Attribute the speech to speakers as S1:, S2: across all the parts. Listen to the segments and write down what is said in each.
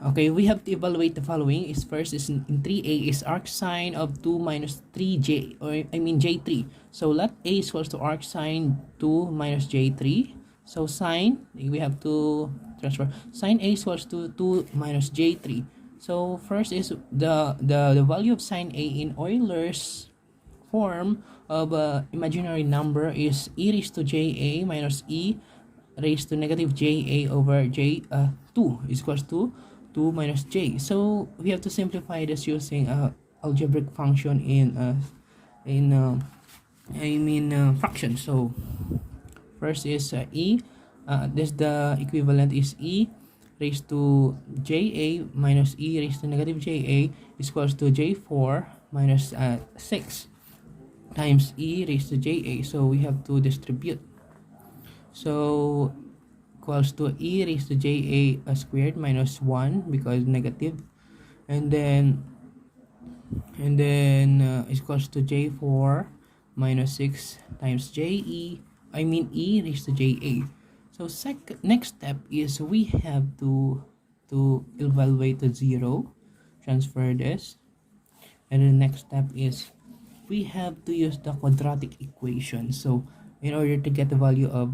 S1: Okay, we have to evaluate the following. Is first is in 3a is arc sine of 2 minus 3j, or I mean j3. So let a is equals to arc sine 2 minus j3. So sine, we have to transfer. Sine a is equals to 2 minus j3. So first is the value of sine a in Euler's form of imaginary number is e raised to ja minus e raised to negative ja over j2 is equals to 2 minus j. So we have to simplify this using algebraic function in fraction. So first is this the equivalent is e raised to ja minus e raised to negative ja is equals to j4 minus 6 times e raised to ja. So we have to distribute. So equals to e raised to ja squared minus 1 because negative, and then is equals to j4 minus 6 times e raised to ja. So next step is we have to evaluate the 0, transfer this, and the next step is we have to use the quadratic equation. So in order to get the value of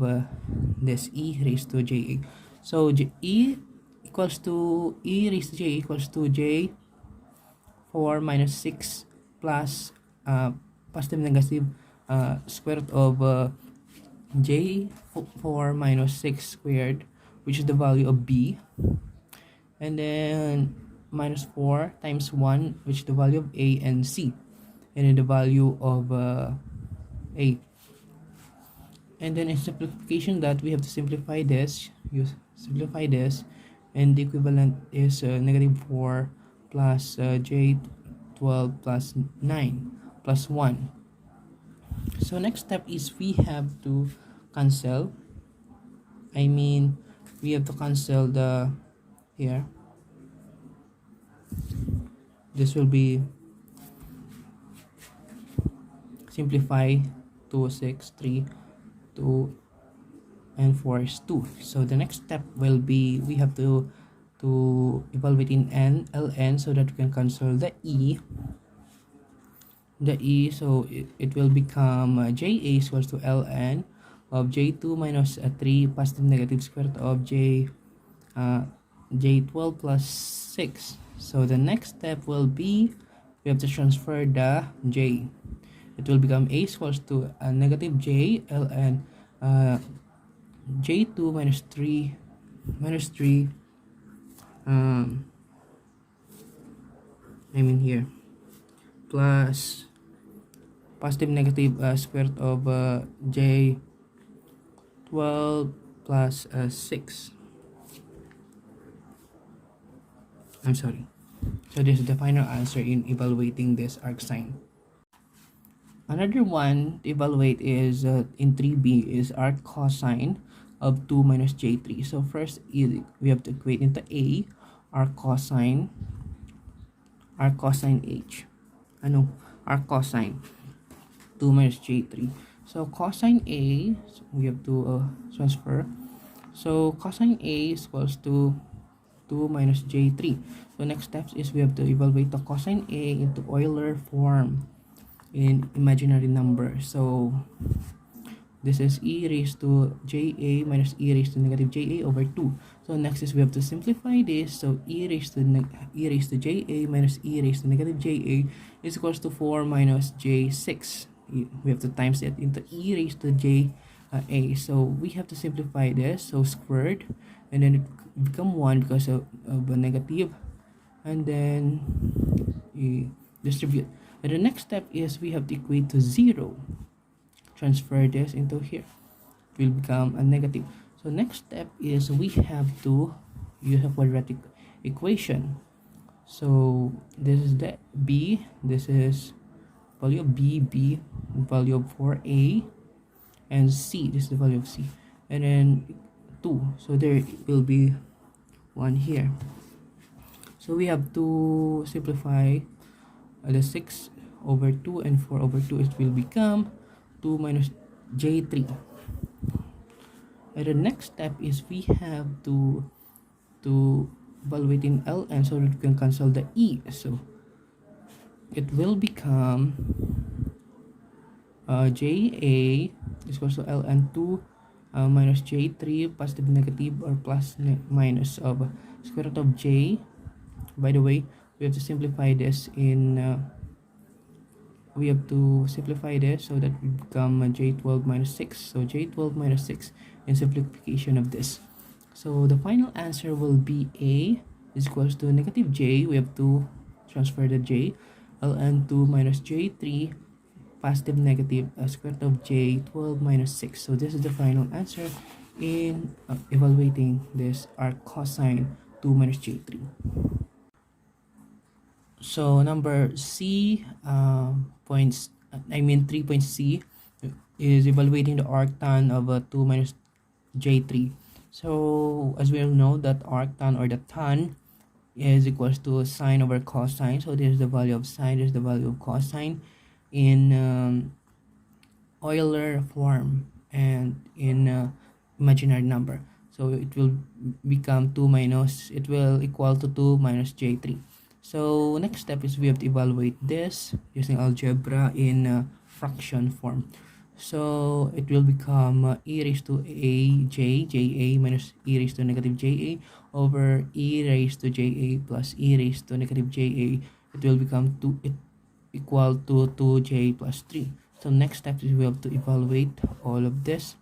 S1: this e raised to ja, so e equals to e raised to ja equals to j4 minus 6 plus positive negative square root of j4 minus 6 squared, which is the value of b, and then minus 4 times 1, which is the value of a and c, and then the value of a. And then in simplification that we have to simplify this, and the equivalent is negative 4 plus j12 plus 9 plus 1. So next step is we have to cancel, we have to cancel the here, this will be simplify 2 6 3 2 and 4 is 2. So the next step will be we have to evaluate in ln so that we can cancel the e, so it will become ja is equals to ln of j2 minus 3 positive negative square root of j12 plus 6. So the next step will be we have to transfer the j. It will become a equals to negative j ln j2 minus 3 here plus positive negative square root of j12 plus 6. I'm sorry. So this is the final answer in evaluating this arc sine. Another one to evaluate is in 3b is arc cosine of 2 minus j3. So first we have to equate into a arc cosine h. Arc cosine 2 minus j3. So cosine a, so we have to transfer. So cosine a is equals to 2 minus j3. So next steps is we have to evaluate the cosine a into Euler form in imaginary number. So this is e raised to ja minus e raised to negative ja over 2. So next is we have to simplify this. So e raised to ja minus e raised to negative ja is equals to 4 minus j6. We have to times it into e raised to ja. So we have to simplify this. So squared, and then it become 1 because of a negative, and then distribute. And the next step is we have to equate to 0. Transfer this into here. It will become a negative. So next step is we have to use a quadratic equation. So this is the b, this is value of b, value of 4a, and c, this is the value of c, and then 2. So there will be 1 here. So we have to simplify the 6 over 2 and 4 over 2. It will become 2 minus j3. And the next step is we have to evaluating ln so that we can cancel the e. So it will become ja is equals to ln 2 minus j3 positive negative or plus minus of square root of j. By the way, we have to simplify this in so that we become j12 minus 6. So j12 minus 6 in simplification of this. So the final answer will be a is equals to negative j. We have to transfer the j. ln 2 minus j3 positive negative square root of j12 minus 6. So this is the final answer in evaluating this arc cosine 2 minus j3. So number C points, 3 points C is evaluating the arctan of 2 minus j3. So as we all know that arctan or the tan is equals to sine over cosine. So this is the value of sine, this is the value of cosine in Euler form and in imaginary number. So it will become 2 minus, it will equal to 2 minus j3. So next step is we have to evaluate this using algebra in fraction form. So it will become e raised to ja minus e raised to negative ja over e raised to ja plus e raised to negative ja. It will become equal to 2j plus 3. So next step is we have to evaluate all of this.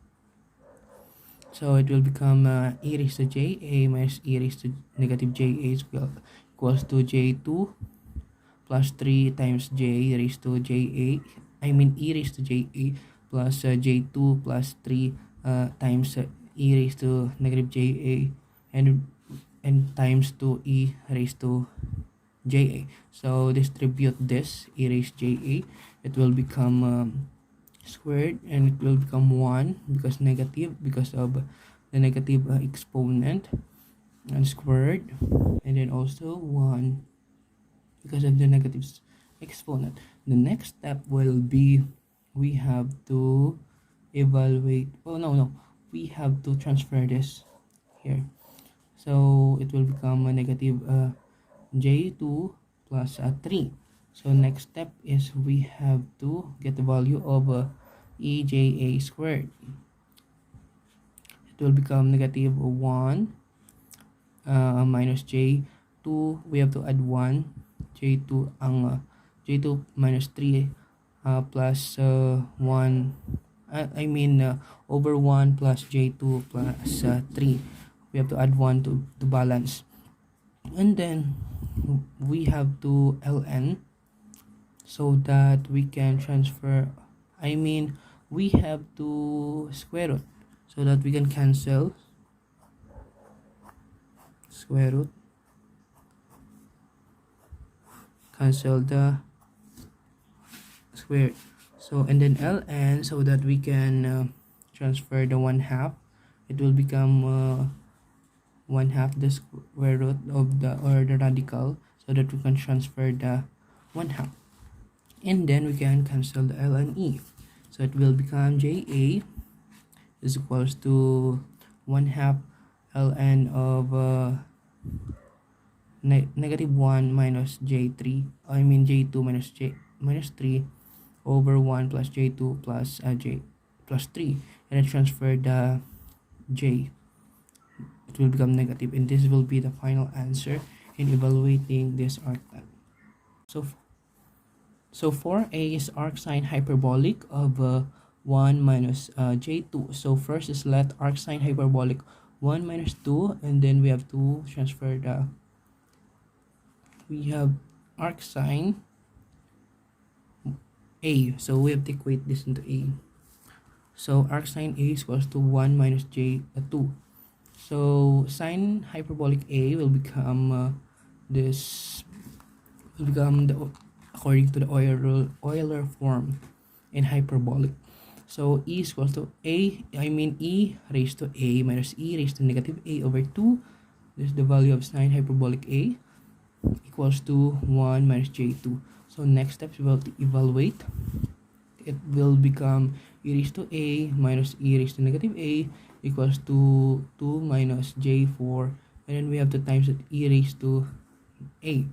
S1: So it will become e raised to ja minus e raised to negative ja equals to j2 plus 3 times j raised to ja, e raised to ja plus j2 plus 3 times e raised to negative ja and times 2 e raised to ja. So distribute this e raised to ja, it will become squared and it will become 1 because negative because of the negative exponent, and squared, and then also 1 because of the negative exponent. The next step will be we have to evaluate, we have to transfer this here. So it will become a negative j2 plus 3. So next step is we have to get the value of eja squared. It will become negative 1 minus j2. We have to add 1 j2 j2 minus 3 plus 1 over 1 plus j2 plus 3. We have to add 1 to balance, and then we have to ln so that we can transfer, we have to square root so that we can cancel square root, cancel the square. So and then ln so that we can transfer the 1/2. It will become 1/2 the square root of the radical so that we can transfer the 1/2, and then we can cancel the ln e. So it will become ja is equals to 1/2 ln of negative 1 minus j3, j2 minus 3 over 1 plus j2 plus j plus 3, and then transfer the j. It will become negative, and this will be the final answer in evaluating this arctan. So 4a is arcsine hyperbolic of 1 minus j2. So first is let arcsine hyperbolic 1 minus 2, and then we have to transfer we have arcsine a, so we have to equate this into a. So arcsine a is equals to 1 minus j2. So sine hyperbolic a will become according to the Euler form in hyperbolic. So e is equals to e raised to a minus e raised to negative a over 2. This is the value of sine hyperbolic a equals to 1 minus j2. So next step we will evaluate. It will become e raised to a minus e raised to negative a equals to 2 minus j4, and then we have to times it e raised to a.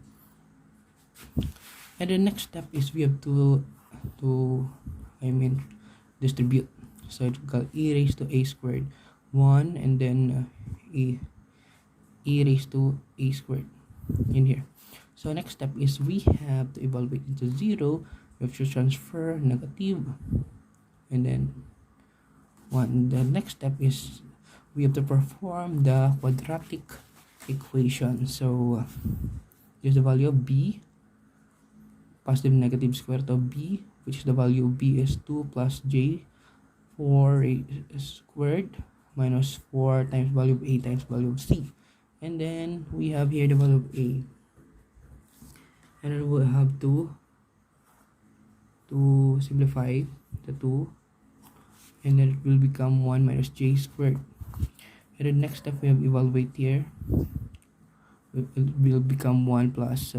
S1: And the next step is we have to distribute. So it's called e raised to a squared 1, and then e raised to a squared in here. So next step is we have to evaluate into 0. We have to transfer negative and then 1. The next step is we have to perform the quadratic equation. So here's the value of b, positive negative square root of b, which is the value of b is 2 plus j 4 squared minus 4 times value of a times value of c. And then we have here the value of a, and then we'll have to simplify the 2, and then it will become 1 minus j squared. And the next step we have evaluate here, it will become 1 plus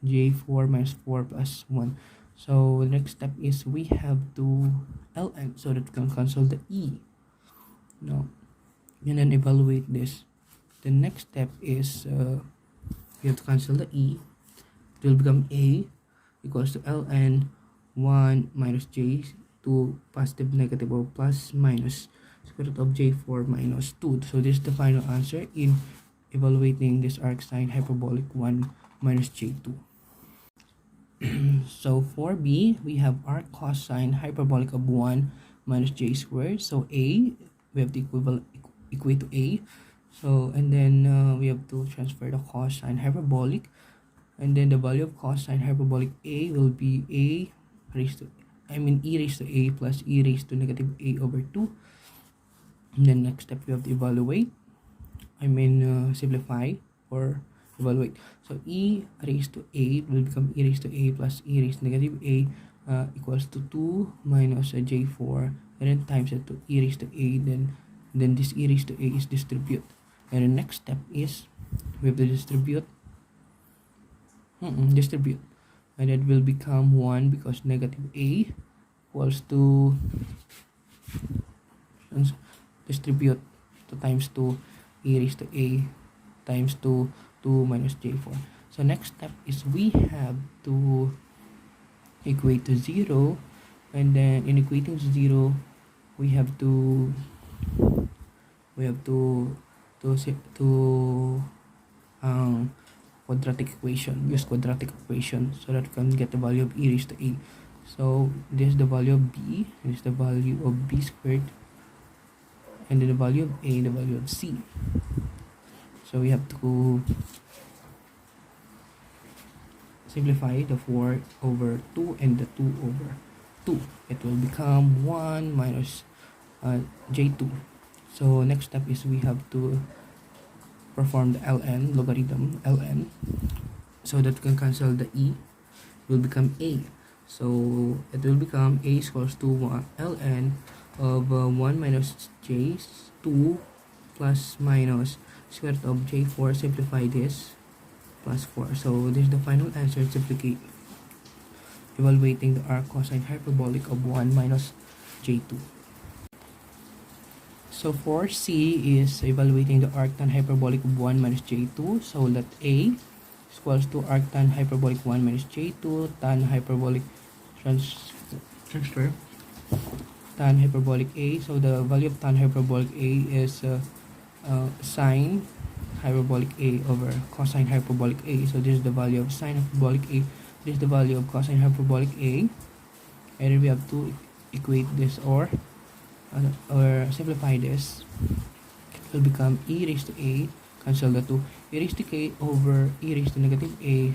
S1: j4 minus 4 plus 1. So the next step is we have to ln so that we can cancel the e. No, and then evaluate this. The next step is we have to cancel the e. It will become a equals to ln 1 minus j 2 positive negative or plus minus square root of j4 minus 2. So this is the final answer in evaluating this arc sine hyperbolic 1 minus j2. So for b, we have arc cosine hyperbolic of 1 minus j squared. So a, we have to equate to a. So and then we have to transfer the cosine hyperbolic, and then the value of cosine hyperbolic a will be e raised to a plus e raised to negative a over 2. And then next step we have to evaluate, simplify or evaluate. So e raised to a will become e raised to a plus e raised to negative a equals to 2 minus j4, and then times it to e raised to a, then this e raised to a is distribute. And the next step is we have to distribute, and it will become 1 because negative a equals to distribute to times 2 e raised to a times 2 minus j4. So next step is we have to equate to 0, and then in equating to 0 we have to quadratic equation, use quadratic equation so that we can get the value of e raised to a. So this is the value of b, this is the value of b squared, and then the value of a, the value of c. So we have to simplify the 4 over 2 and the 2 over 2. It will become 1 minus j2. So next step is we have to perform the ln, logarithm ln, so that we can cancel the e, will become a. So it will become a equals to ln of 1 minus j2 plus minus square root of j4, simplify this, plus 4. So this is the final answer, evaluating the arc cosine hyperbolic of 1 minus j2. So for C is evaluating the arctan hyperbolic of 1 minus j2. So let A is equals to arctan hyperbolic 1 minus j2 tan hyperbolic transfer tan hyperbolic A. So the value of tan hyperbolic A is sine hyperbolic A over cosine hyperbolic A. So this is the value of sine hyperbolic A. This is the value of cosine hyperbolic A. And then we have to equate this or simplify this. It will become e raised to a, cancel the 2, e raised to k over e raised to negative a,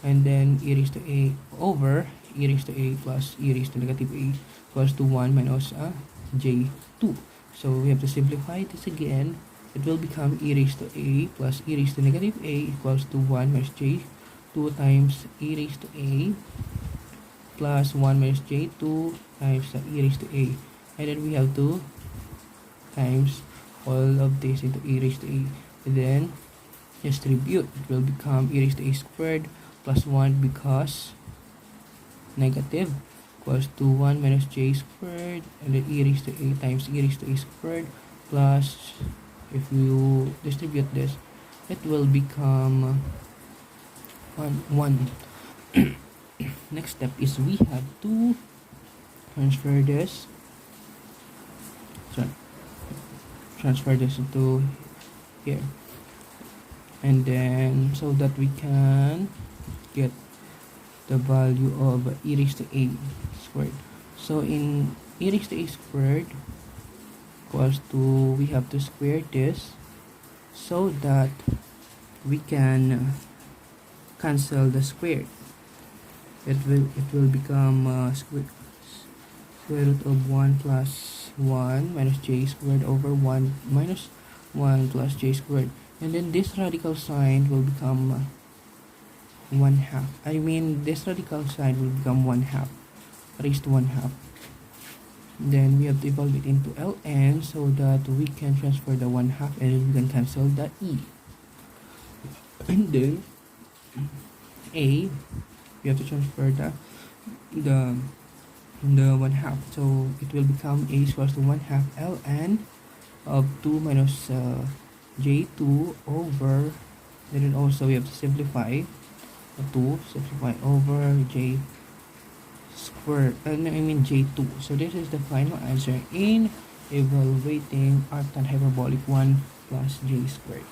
S1: and then e raised to a over e raised to a plus e raised to negative a equals to 1 minus j2. So we have to simplify this again. It will become e raised to a plus e raised to negative a equals to 1 minus j2 times e raised to a plus 1 minus j2 times e raised to a. And then we have to times all of this into e raised to a, and then distribute. It will become e raised to a squared plus 1 because negative equals to 1 minus j squared, and then e raised to a times e raised to a squared plus if you distribute this, it will become 1. Next step is we have to transfer this, sorry, transfer this into here, and then so that we can get the value of e raised to a squared. So in e raised to a squared equals to, we have to square this so that we can cancel the square. It will become square root of 1 plus 1 minus j squared over 1 minus 1 plus j squared, and then this radical sign will become 1/2. I mean, this radical sign will become 1/2 raised to 1/2. Then we have to evaluate into ln so that we can transfer the 1/2 and we can cancel the e. And then a, we have to transfer the 1/2, so it will become a equals to 1/2 ln of 2 minus j2 over, then also we have to simplify the 2, simplify over j squared, I mean j2. So this is the final answer in evaluating arctan hyperbolic 1 plus j squared.